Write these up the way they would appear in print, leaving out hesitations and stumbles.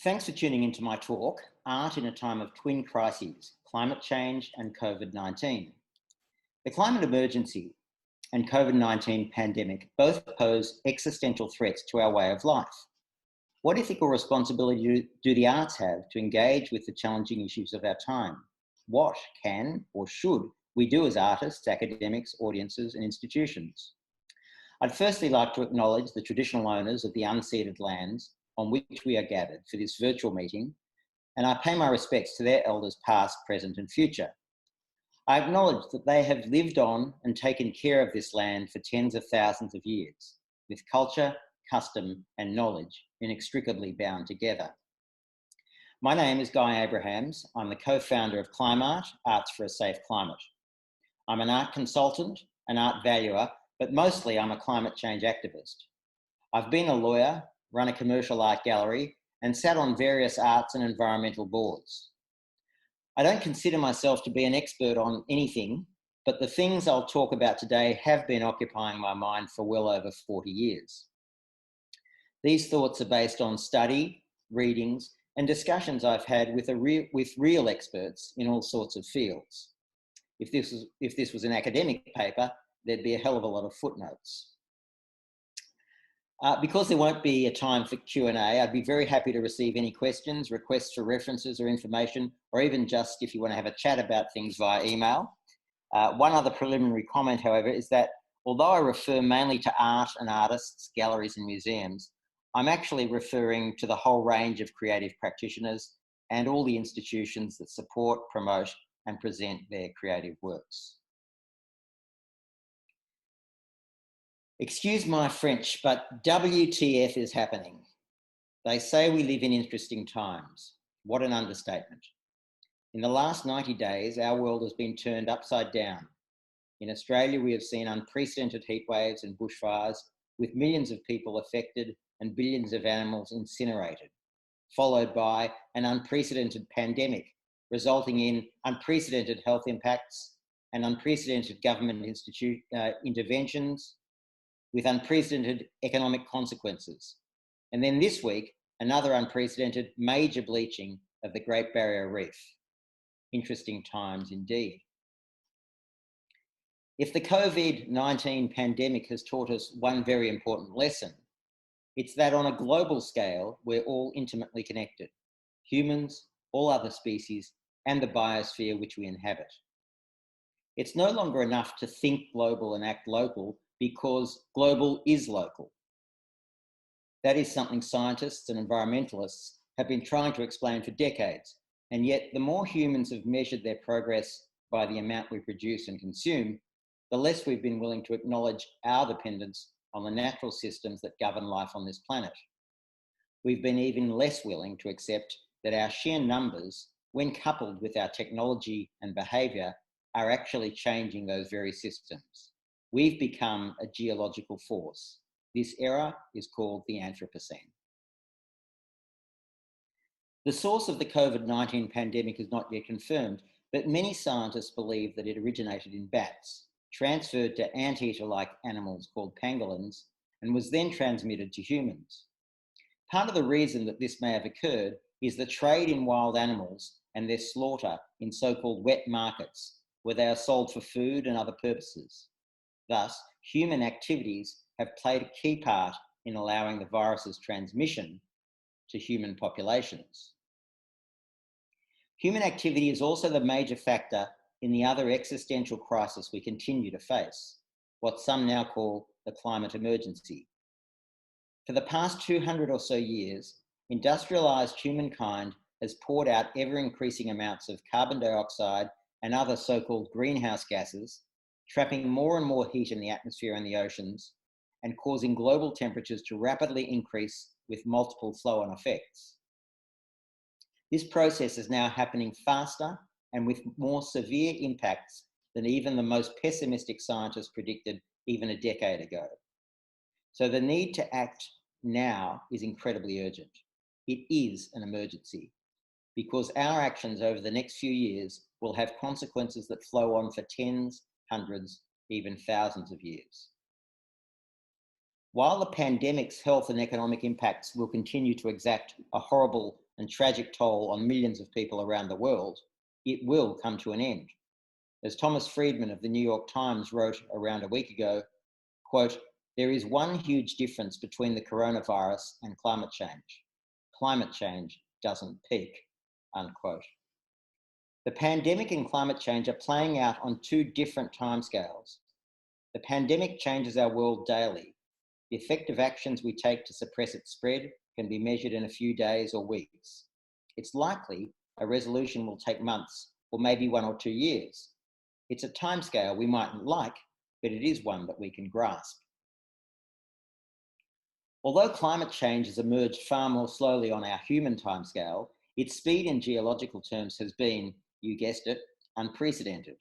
Thanks for tuning into my talk, Art in a Time of Twin Crises, Climate Change and COVID-19. The climate emergency and COVID-19 pandemic both pose existential threats to our way of life. What ethical responsibility do the arts have to engage with the challenging issues of our time? What can or should we do as artists, academics, audiences and institutions? I'd firstly like to acknowledge the traditional owners of the unceded lands on which we are gathered for this virtual meeting, and I pay my respects to their elders past, present and future. I acknowledge that they have lived on and taken care of this land for tens of thousands of years, with culture, custom and knowledge inextricably bound together. My name is Guy Abrahams. I'm the co-founder of CLIMARTE, Arts for a Safe Climate. I'm an art consultant, an art valuer, but mostly I'm a climate change activist. I've been a lawyer, run a commercial art gallery, and sat on various arts and environmental boards. I don't consider myself to be an expert on anything, but the things I'll talk about today have been occupying my mind for well over 40 years. These thoughts are based on study, readings, and discussions I've had with real experts in all sorts of fields. If this was an academic paper, there'd be a hell of a lot of footnotes. Because there won't be a time for Q&A, I'd be very happy to receive any questions, requests for references or information, or even just if you want to have a chat about things via email. One other preliminary comment, however, is that although I refer mainly to art and artists, galleries and museums, I'm actually referring to the whole range of creative practitioners and all the institutions that support, promote and present their creative works. Excuse my French, but WTF is happening. They say we live in interesting times. What an understatement. In the last 90 days, our world has been turned upside down. In Australia, we have seen unprecedented heat waves and bushfires, with millions of people affected and billions of animals incinerated, followed by an unprecedented pandemic, resulting in unprecedented health impacts and unprecedented government interventions, with unprecedented economic consequences. And then this week, another unprecedented major bleaching of the Great Barrier Reef. Interesting times indeed. If the COVID-19 pandemic has taught us one very important lesson, it's that on a global scale, we're all intimately connected. Humans, all other species, and the biosphere which we inhabit. It's no longer enough to think global and act local, because global is local. That is something scientists and environmentalists have been trying to explain for decades, and yet the more humans have measured their progress by the amount we produce and consume, the less we've been willing to acknowledge our dependence on the natural systems that govern life on this planet. We've been even less willing to accept that our sheer numbers, when coupled with our technology and behaviour, are actually changing those very systems. We've become a geological force. This era is called the Anthropocene. The source of the COVID-19 pandemic is not yet confirmed, but many scientists believe that it originated in bats, transferred to anteater-like animals called pangolins, and was then transmitted to humans. Part of the reason that this may have occurred is the trade in wild animals and their slaughter in so-called wet markets, where they are sold for food and other purposes. Thus, human activities have played a key part in allowing the virus's transmission to human populations. Human activity is also the major factor in the other existential crisis we continue to face, what some now call the climate emergency. For the past 200 or so years, industrialised humankind has poured out ever-increasing amounts of carbon dioxide and other so-called greenhouse gases, trapping more and more heat in the atmosphere and the oceans, and causing global temperatures to rapidly increase with multiple flow-on effects. This process is now happening faster and with more severe impacts than even the most pessimistic scientists predicted even a decade ago. So the need to act now is incredibly urgent. It is an emergency, because our actions over the next few years will have consequences that flow on for tens, hundreds, even thousands of years. While the pandemic's health and economic impacts will continue to exact a horrible and tragic toll on millions of people around the world, it will come to an end. As Thomas Friedman of the New York Times wrote around a week ago, quote, "There is one huge difference between the coronavirus and climate change. Climate change doesn't peak," unquote. The pandemic and climate change are playing out on two different timescales. The pandemic changes our world daily. The effective actions we take to suppress its spread can be measured in a few days or weeks. It's likely a resolution will take months or maybe 1 or 2 years. It's a timescale we mightn't like, but it is one that we can grasp. Although climate change has emerged far more slowly on our human timescale, its speed in geological terms has been, you guessed it, unprecedented.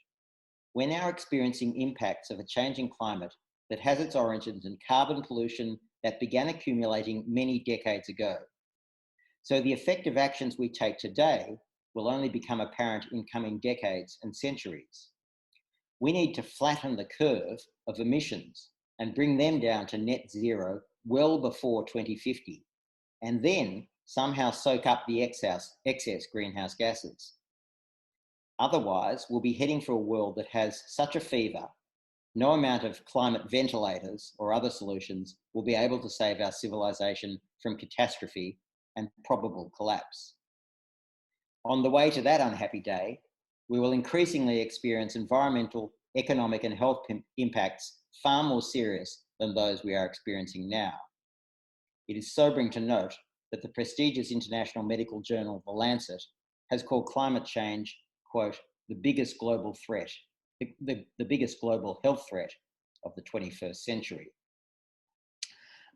We're now experiencing impacts of a changing climate that has its origins in carbon pollution that began accumulating many decades ago. So the effective actions we take today will only become apparent in coming decades and centuries. We need to flatten the curve of emissions and bring them down to net zero well before 2050, and then somehow soak up the excess greenhouse gases. Otherwise, we'll be heading for a world that has such a fever, no amount of climate ventilators or other solutions will be able to save our civilization from catastrophe and probable collapse. On the way to that unhappy day, we will increasingly experience environmental, economic, and health impacts far more serious than those we are experiencing now. It is sobering to note that the prestigious international medical journal, The Lancet, has called climate change, quote, the biggest global threat, the biggest global health threat of the 21st century.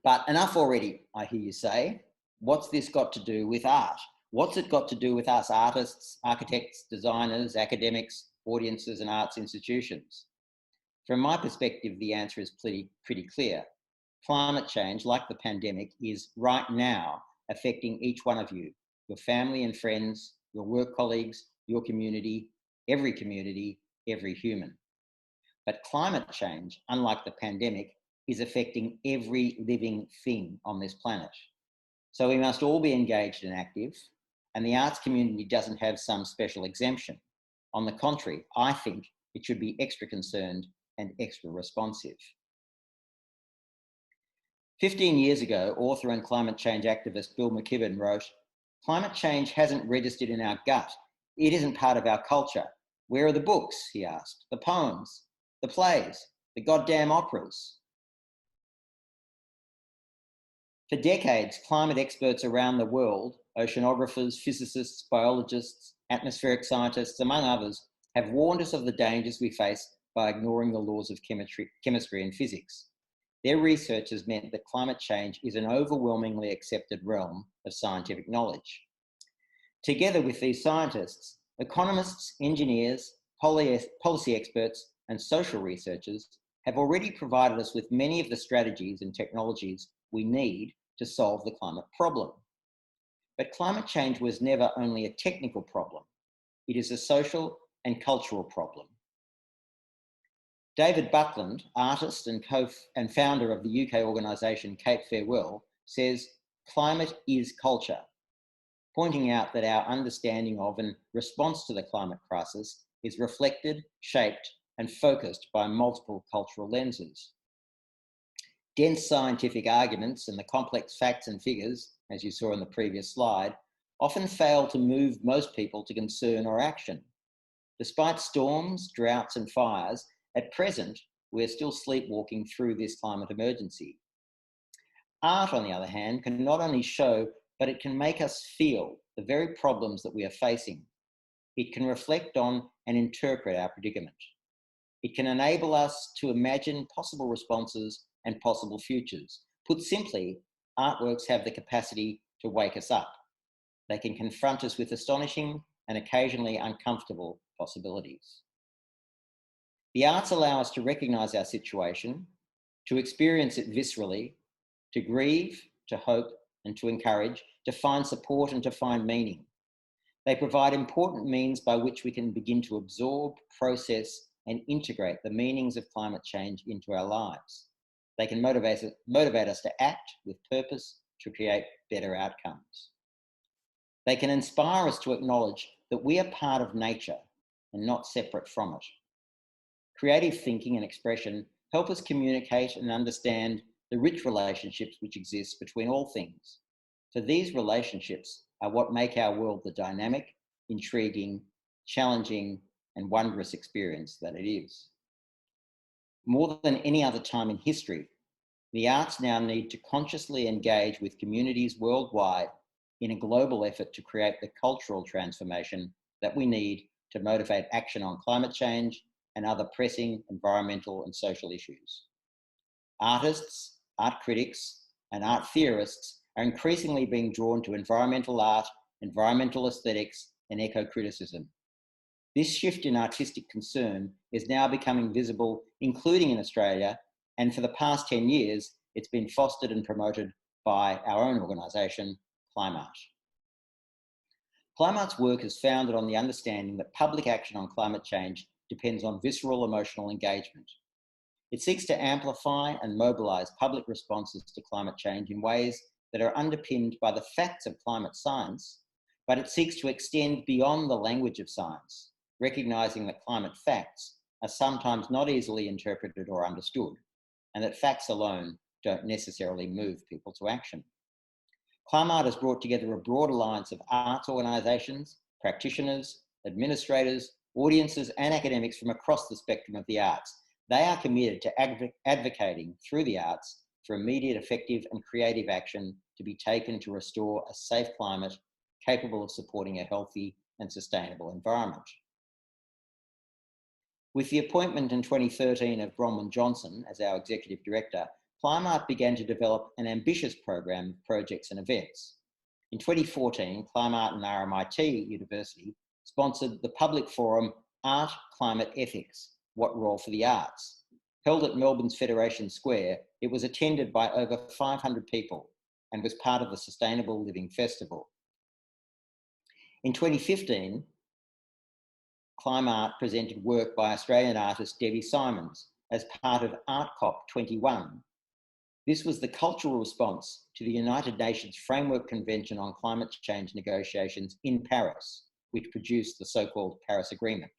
But enough already, I hear you say. What's this got to do with art? What's it got to do with us artists, architects, designers, academics, audiences, and arts institutions? From my perspective, the answer is pretty clear. Climate change, like the pandemic, is right now affecting each one of you, your family and friends, your work colleagues, your community, every human. But climate change, unlike the pandemic, is affecting every living thing on this planet. So we must all be engaged and active, and the arts community doesn't have some special exemption. On the contrary, I think it should be extra concerned and extra responsive. 15 years ago, author and climate change activist Bill McKibben wrote, "Climate change hasn't registered in our gut. It isn't part of our culture. Where are the books?" he asked. "The poems, the plays, the goddamn operas." For decades, climate experts around the world, oceanographers, physicists, biologists, atmospheric scientists, among others, have warned us of the dangers we face by ignoring the laws of chemistry and physics. Their research has meant that climate change is an overwhelmingly accepted realm of scientific knowledge. Together with these scientists, economists, engineers, policy experts, and social researchers have already provided us with many of the strategies and technologies we need to solve the climate problem. But climate change was never only a technical problem. It is a social and cultural problem. David Buckland, artist and founder of the UK organisation Cape Farewell, says climate is culture, pointing out that our understanding of and response to the climate crisis is reflected, shaped, and focused by multiple cultural lenses. Dense scientific arguments and the complex facts and figures, as you saw in the previous slide, often fail to move most people to concern or action. Despite storms, droughts, and fires, at present, we're still sleepwalking through this climate emergency. Art, on the other hand, can not only show, but it can make us feel the very problems that we are facing. It can reflect on and interpret our predicament. It can enable us to imagine possible responses and possible futures. Put simply, artworks have the capacity to wake us up. They can confront us with astonishing and occasionally uncomfortable possibilities. The arts allow us to recognise our situation, to experience it viscerally, to grieve, to hope, and to encourage, to find support and to find meaning. They provide important means by which we can begin to absorb, process, and integrate the meanings of climate change into our lives. They can motivate us to act with purpose to create better outcomes. They can inspire us to acknowledge that we are part of nature and not separate from it. Creative thinking and expression help us communicate and understand the rich relationships which exist between all things. For these relationships are what make our world the dynamic, intriguing, challenging, and wondrous experience that it is. More than any other time in history, the arts now need to consciously engage with communities worldwide in a global effort to create the cultural transformation that we need to motivate action on climate change and other pressing environmental and social issues. Artists, art critics, and art theorists are increasingly being drawn to environmental art, environmental aesthetics, and eco-criticism. This shift in artistic concern is now becoming visible, including in Australia, and for the past 10 years, it's been fostered and promoted by our own organisation, CLIMARTE. CLIMARTE's work is founded on the understanding that public action on climate change depends on visceral emotional engagement. It seeks to amplify and mobilise public responses to climate change in ways that are underpinned by the facts of climate science, but it seeks to extend beyond the language of science, recognising that climate facts are sometimes not easily interpreted or understood, and that facts alone don't necessarily move people to action. CLIMARTE has brought together a broad alliance of arts organisations, practitioners, administrators, audiences, and academics from across the spectrum of the arts. They are committed to advocating through the arts for immediate, effective, and creative action to be taken to restore a safe climate capable of supporting a healthy and sustainable environment. With the appointment in 2013 of Bronwyn Johnson as our Executive Director, CLIMARTE began to develop an ambitious program of projects and events. In 2014, CLIMARTE and RMIT University sponsored the public forum Art, Climate Ethics, What Role for the Arts? Held at Melbourne's Federation Square, it was attended by over 500 people and was part of the Sustainable Living Festival. In 2015, CLIMARTE presented work by Australian artist Debbie Simons as part of ArtCop 21. This was the cultural response to the United Nations Framework Convention on Climate Change negotiations in Paris, which produced the so-called Paris Agreement.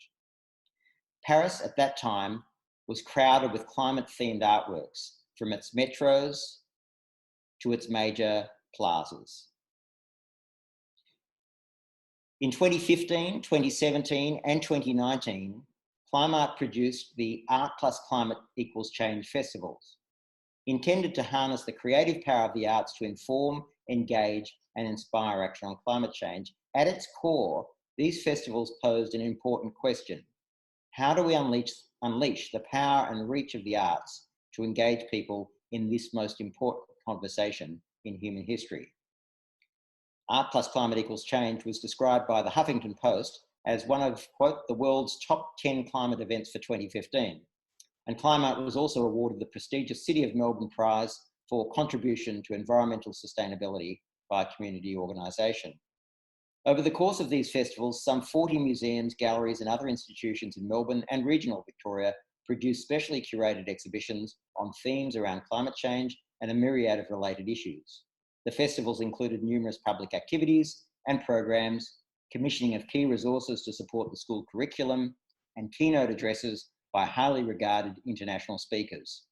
Paris at that time was crowded with climate-themed artworks, from its metros to its major plazas. In 2015, 2017, and 2019, CLIMARTE produced the Art plus Climate equals Change festivals, intended to harness the creative power of the arts to inform, engage, and inspire action on climate change. At its core, these festivals posed an important question. How do we unleash the power and reach of the arts to engage people in this most important conversation in human history? Art plus Climate equals Change was described by the Huffington Post as one of, quote, the world's top 10 climate events for 2015. And CLIMARTE was also awarded the prestigious City of Melbourne Prize for contribution to environmental sustainability by a community organisation. Over the course of these festivals, some 40 museums, galleries, and other institutions in Melbourne and regional Victoria produced specially curated exhibitions on themes around climate change and a myriad of related issues. The festivals included numerous public activities and programs, commissioning of key resources to support the school curriculum, and keynote addresses by highly regarded international speakers.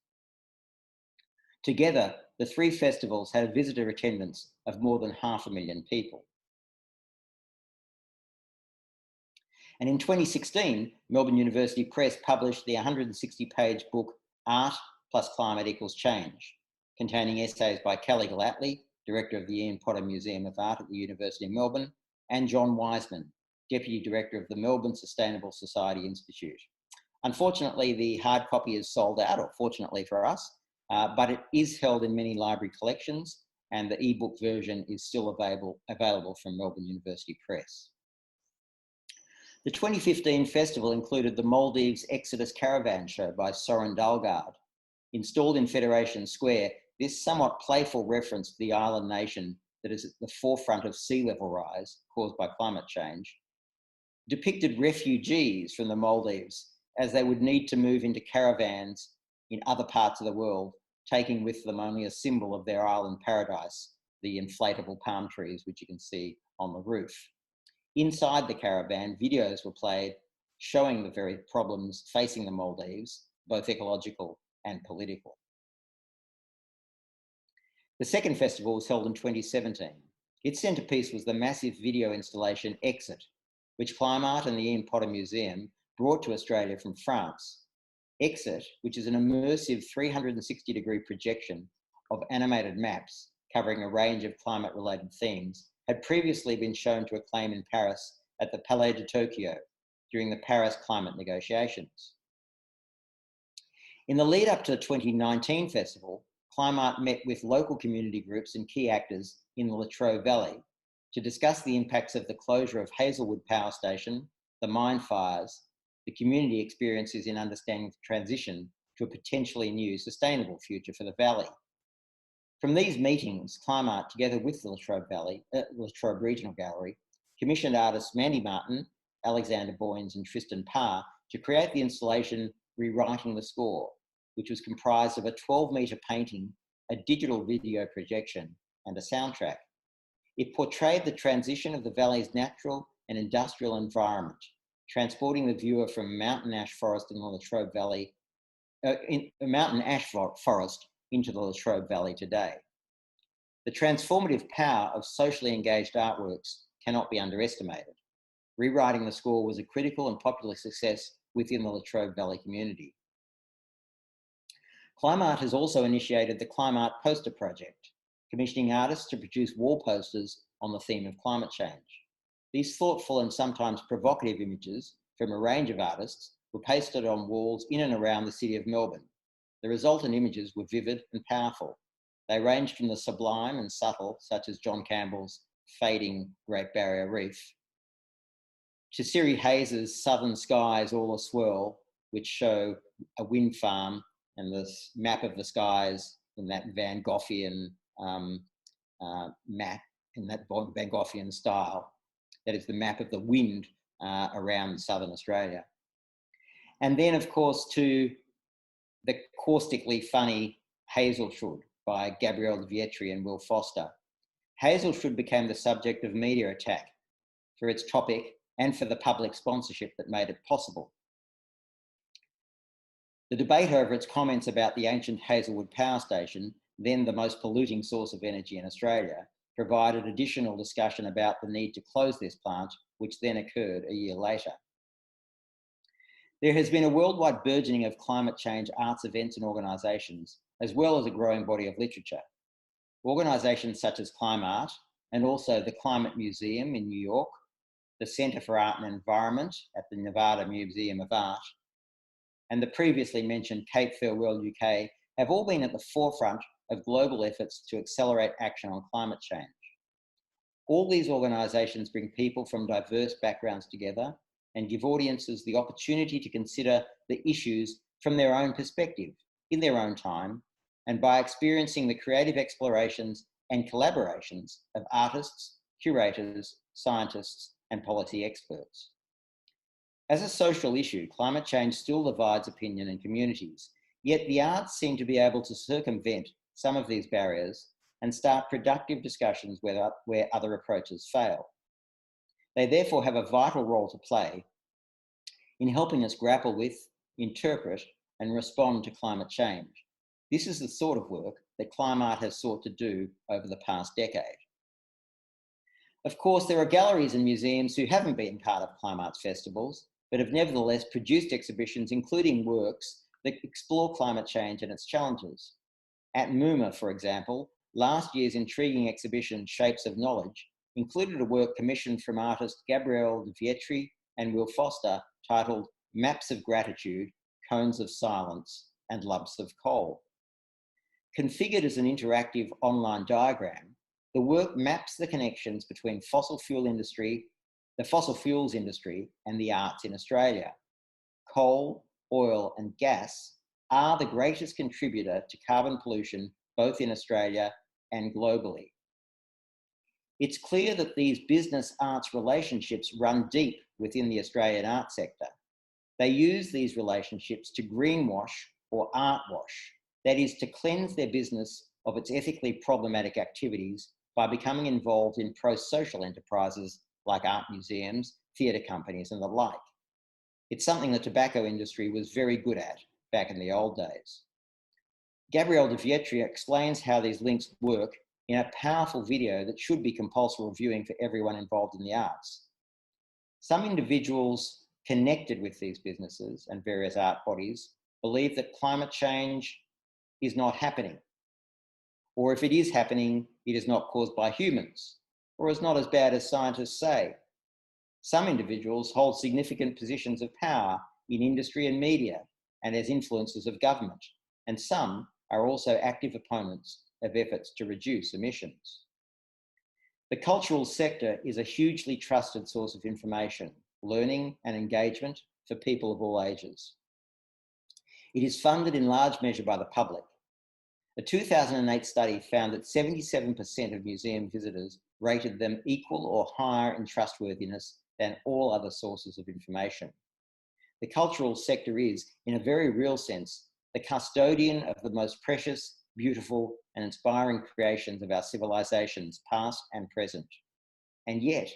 Together, the three festivals had a visitor attendance of more than 500,000 people. And in 2016, Melbourne University Press published the 160-page book Art plus Climate equals Change, containing essays by Kelly Gallatley, Director of the Ian Potter Museum of Art at the University of Melbourne, and John Wiseman, Deputy Director of the Melbourne Sustainable Society Institute. Unfortunately, the hard copy is sold out, or fortunately for us, but it is held in many library collections, and the ebook version is still available from Melbourne University Press. The 2015 festival included the Maldives Exodus Caravan Show by Soren Dalgaard. Installed in Federation Square, this somewhat playful reference to the island nation that is at the forefront of sea level rise caused by climate change depicted refugees from the Maldives as they would need to move into caravans in other parts of the world, taking with them only a symbol of their island paradise, the inflatable palm trees, which you can see on the roof. Inside the caravan, videos were played showing the very problems facing the Maldives, both ecological and political. The second festival was held in 2017. Its centrepiece was the massive video installation Exit, which CLIMARTE and the Ian Potter Museum brought to Australia from France. Exit, which is an immersive 360-degree projection of animated maps covering a range of climate-related themes, had previously been shown to acclaim in Paris at the Palais de Tokyo during the Paris climate negotiations. In the lead up to the 2019 festival, CLIMARTE met with local community groups and key actors in the Latrobe Valley to discuss the impacts of the closure of Hazelwood Power Station, the mine fires, the community experiences in understanding the transition to a potentially new sustainable future for the valley. From these meetings, CLIMARTE, together with the Latrobe Regional Gallery, commissioned artists Mandy Martin, Alexander Boynes and Tristan Parr to create the installation Rewriting the Score, which was comprised of a 12-metre painting, a digital video projection and a soundtrack. It portrayed the transition of the valley's natural and industrial environment, transporting the viewer from mountain ash forest in the Latrobe Valley, forest into the Latrobe Valley today. The transformative power of socially engaged artworks cannot be underestimated. Rewriting the Score was a critical and popular success within the Latrobe Valley community. CLIMARTE has also initiated the CLIMARTE Poster Project, commissioning artists to produce wall posters on the theme of climate change. These thoughtful and sometimes provocative images from a range of artists were pasted on walls in and around the city of Melbourne. The resultant images were vivid and powerful. They ranged from the sublime and subtle, such as John Campbell's fading Great Barrier Reef, to Siri Hayes's Southern Skies All A Swirl, which show a wind farm and this map of the skies in that Van Goghian map, in that Van Goghian style. That is the map of the wind around southern Australia. And then, of course, to the caustically funny Hazelwood by Gabrielle de Vietri and Will Foster. Hazelwood became the subject of media attack for its topic and for the public sponsorship that made it possible. The debate over its comments about the ancient Hazelwood Power Station, then the most polluting source of energy in Australia, provided additional discussion about the need to close this plant, which then occurred a year later. There has been a worldwide burgeoning of climate change arts events and organisations, as well as a growing body of literature. Organisations such as CLIMARTE and also the Climate Museum in New York, the Centre for Art and Environment at the Nevada Museum of Art, and the previously mentioned Cape Farewell UK have all been at the forefront of global efforts to accelerate action on climate change. All these organisations bring people from diverse backgrounds together and give audiences the opportunity to consider the issues from their own perspective, in their own time, and by experiencing the creative explorations and collaborations of artists, curators, scientists, and policy experts. As a social issue, climate change still divides opinion and communities, yet the arts seem to be able to circumvent some of these barriers and start productive discussions where other approaches fail. They therefore have a vital role to play in helping us grapple with, interpret, and respond to climate change. This is the sort of work that CLIMARTE has sought to do over the past decade. Of course, there are galleries and museums who haven't been part of CLIMARTE's festivals, but have nevertheless produced exhibitions including works that explore climate change and its challenges. At MUMA, for example, last year's intriguing exhibition, Shapes of Knowledge, included a work commissioned from artists Gabrielle de Vietri and Will Foster titled Maps of Gratitude, Cones of Silence, and Lumps of Coal. Configured as an interactive online diagram, the work maps the connections between the fossil fuels industry and the arts in Australia. Coal, oil, and gas are the greatest contributor to carbon pollution both in Australia and globally. It's clear that these business-arts relationships run deep within the Australian art sector. They use these relationships to greenwash or artwash, that is, to cleanse their business of its ethically problematic activities by becoming involved in pro-social enterprises like art museums, theatre companies, and the like. It's something the tobacco industry was very good at back in the old days. Gabriele de Vietria explains how these links work in a powerful video that should be compulsory viewing for everyone involved in the arts. Some individuals connected with these businesses and various art bodies believe that climate change is not happening, or if it is happening, it is not caused by humans, or is not as bad as scientists say. Some individuals hold significant positions of power in industry and media and as influencers of government, and some are also active opponents of efforts to reduce emissions. The cultural sector is a hugely trusted source of information, learning and engagement for people of all ages. It is funded in large measure by the public. A 2008 study found that 77% of museum visitors rated them equal or higher in trustworthiness than all other sources of information. The cultural sector is, in a very real sense, the custodian of the most precious, beautiful, and inspiring creations of our civilizations, past and present. And yet,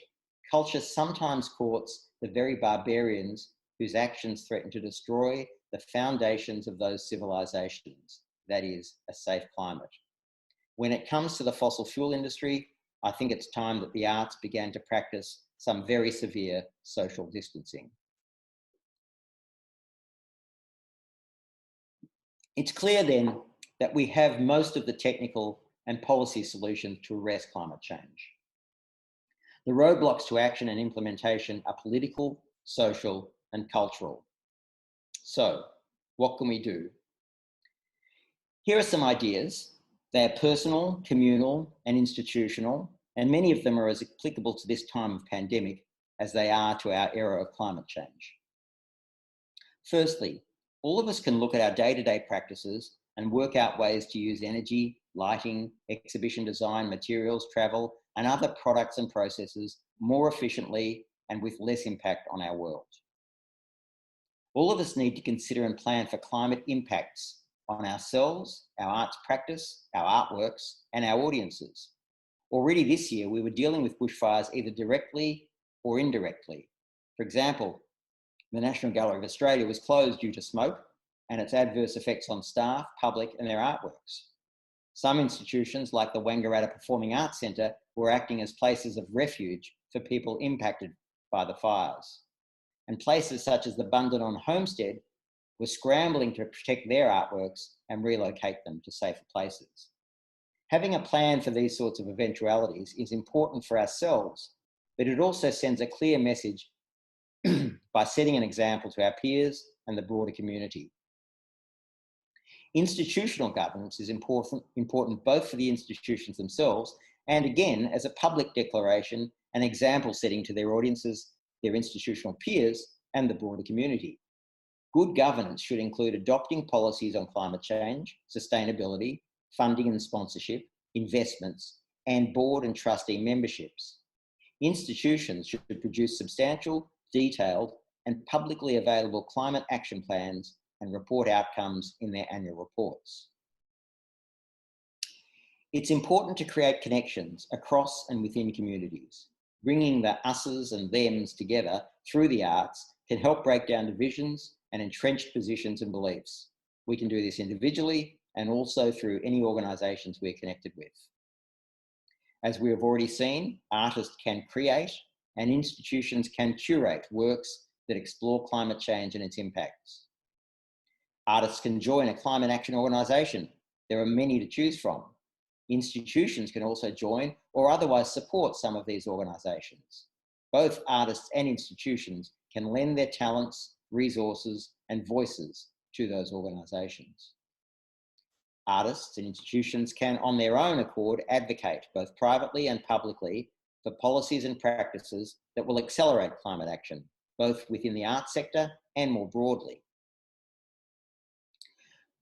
culture sometimes courts the very barbarians whose actions threaten to destroy the foundations of those civilizations, that is, a safe climate. When it comes to the fossil fuel industry, I think it's time that the arts began to practice some very severe social distancing. It's clear then that we have most of the technical and policy solutions to arrest climate change. The roadblocks to action and implementation are political, social, and cultural. So, what can we do? Here are some ideas. They are personal, communal, and institutional, and many of them are as applicable to this time of pandemic as they are to our era of climate change. Firstly, all of us can look at our day-to-day practices and work out ways to use energy, lighting, exhibition design, materials, travel, and other products and processes more efficiently and with less impact on our world. All of us need to consider and plan for climate impacts on ourselves, our arts practice, our artworks, and our audiences. Already this year, we were dealing with bushfires either directly or indirectly. For example, the National Gallery of Australia was closed due to smoke and its adverse effects on staff, public, and their artworks. Some institutions, like the Wangaratta Performing Arts Centre, were acting as places of refuge for people impacted by the fires. And places such as the Bundanon Homestead were scrambling to protect their artworks and relocate them to safer places. Having a plan for these sorts of eventualities is important for ourselves, but it also sends a clear message by setting an example to our peers and the broader community. Institutional governance is important both for the institutions themselves and, again, as a public declaration, an example setting to their audiences, their institutional peers, and the broader community. Good governance should include adopting policies on climate change, sustainability, funding and sponsorship, investments, and board and trustee memberships. Institutions should produce substantial, detailed, and publicly available climate action plans and report outcomes in their annual reports. It's important to create connections across and within communities. Bringing the us's and them's together through the arts can help break down divisions and entrenched positions and beliefs. We can do this individually and also through any organisations we're connected with. As we have already seen, artists can create and institutions can curate works that explore climate change and its impacts. Artists can join a climate action organisation. There are many to choose from. Institutions can also join or otherwise support some of these organisations. Both artists and institutions can lend their talents, resources, and voices to those organisations. Artists and institutions can, on their own accord, advocate both privately and publicly for policies and practices that will accelerate climate action, both within the arts sector and more broadly.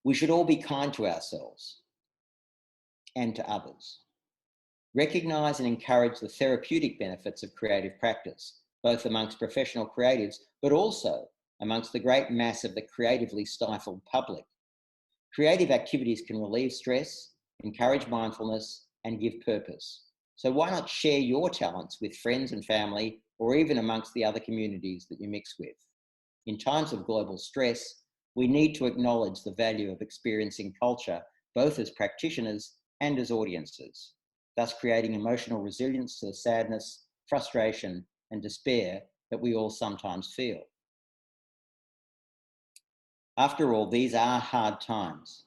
We should all be kind to ourselves and to others. Recognise and encourage the therapeutic benefits of creative practice, both amongst professional creatives, but also amongst the great mass of the creatively stifled public. Creative activities can relieve stress, encourage mindfulness, and give purpose. So why not share your talents with friends and family, or even amongst the other communities that you mix with? In times of global stress, we need to acknowledge the value of experiencing culture, both as practitioners and as audiences, thus creating emotional resilience to the sadness, frustration, and despair that we all sometimes feel. After all, these are hard times.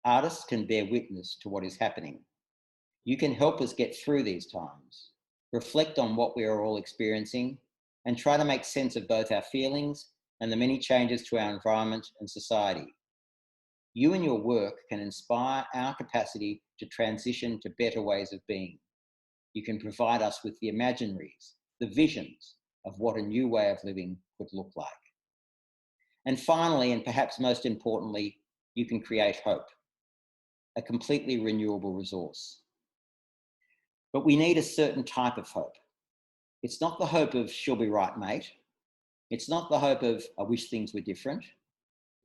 Artists can bear witness to what is happening. You can help us get through these times, reflect on what we are all experiencing, and try to make sense of both our feelings and the many changes to our environment and society. You and your work can inspire our capacity to transition to better ways of being. You can provide us with the imaginaries, the visions of what a new way of living could look like. And finally, and perhaps most importantly, you can create hope, a completely renewable resource. But we need a certain type of hope. It's not the hope of she'll be right, mate. It's not the hope of I wish things were different.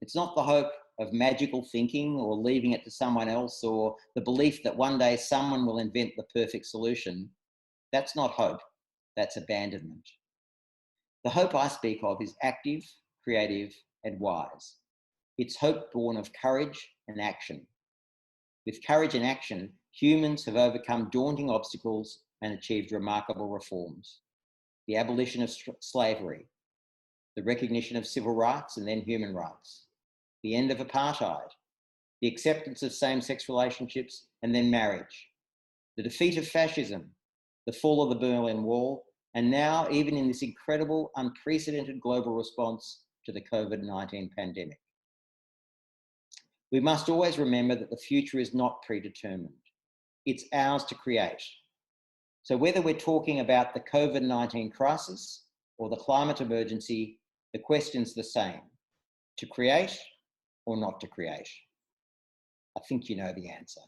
It's not the hope of magical thinking or leaving it to someone else, or the belief that one day someone will invent the perfect solution. That's not hope, that's abandonment. The hope I speak of is active, creative, and wise. It's hope born of courage and action. With courage and action, humans have overcome daunting obstacles and achieved remarkable reforms. The abolition of slavery, the recognition of civil rights and then human rights, the end of apartheid, the acceptance of same-sex relationships and then marriage, the defeat of fascism, the fall of the Berlin Wall, and now even in this incredible, unprecedented global response to the COVID-19 pandemic. We must always remember that the future is not predetermined. It's ours to create. So whether we're talking about the COVID-19 crisis or the climate emergency, the question's the same: to create or not to create? I think you know the answer.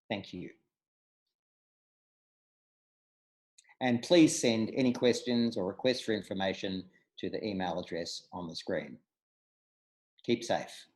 Thank you. And please send any questions or requests for information to the email address on the screen. Keep safe.